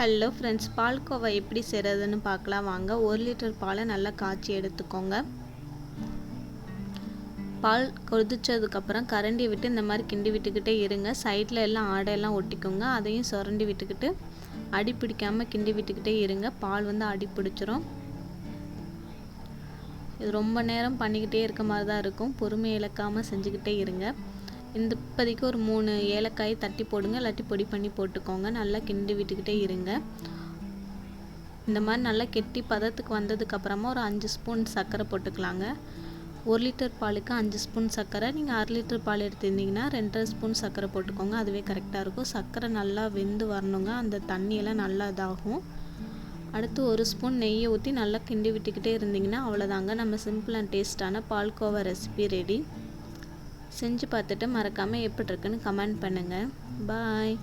Hello friends, palkova எப்படி செய்கிறதுன்னு பார்க்கலாம் வாங்க. 1 லிட்டர் பாலை நல்லா காய்ச்சி எடுத்துக்கோங்க. பால் கொதிச்சதுக்கப்புறம் கரண்டி விட்டு இந்த மாதிரி கிண்டி விட்டுக்கிட்டே இருங்க. சைடில் எல்லாம் ஆடையெல்லாம் ஒட்டிக்கோங்க. அதையும் சுரண்டி விட்டுக்கிட்டு அடி பிடிக்காமல் கிண்டி விட்டுக்கிட்டே இருங்க. பால் அடி பிடிச்சிரும். இது ரொம்ப நேரம் பண்ணிக்கிட்டே இருக்க மாதிரி தான் இருக்கும். பொறுமை இழக்காமல் செஞ்சுக்கிட்டே இருங்க. இப்போதைக்கு ஒரு 3 ஏலக்காய் தட்டி போடுங்க, இல்லாட்டி பொடி பண்ணி போட்டுக்கோங்க. நல்லா கிண்டி விட்டுக்கிட்டே இருங்க. இந்த மாதிரி நல்லா கெட்டி பதத்துக்கு வந்ததுக்கப்புறமா ஒரு 5 ஸ்பூன் சர்க்கரை போட்டுக்கலாங்க. 1 லிட்டர் பாலுக்கு 5 ஸ்பூன் சர்க்கரை. நீங்கள் 1/2 லிட்டர் பால் எடுத்திருந்தீங்கன்னா 2.5 ஸ்பூன் சர்க்கரை போட்டுக்கோங்க. அதுவே கரெக்டாக இருக்கும். சர்க்கரை நல்லா வெந்து வரணுங்க. அந்த தண்ணியெல்லாம் நல்லா இதாகும். அடுத்து 1 ஸ்பூன் நெய்யை ஊற்றி நல்லா கிண்டி விட்டுக்கிட்டே இருந்தீங்கன்னா அவ்வளோதாங்க. நம்ம சிம்பிள் அண்ட் டேஸ்டான பால்கோவா ரெசிபி ரெடி. செஞ்சு பார்த்துட்டு மறக்காமல் எப்படி இருக்குன்னு கமெண்ட் பண்ணுங்கள். பாய்.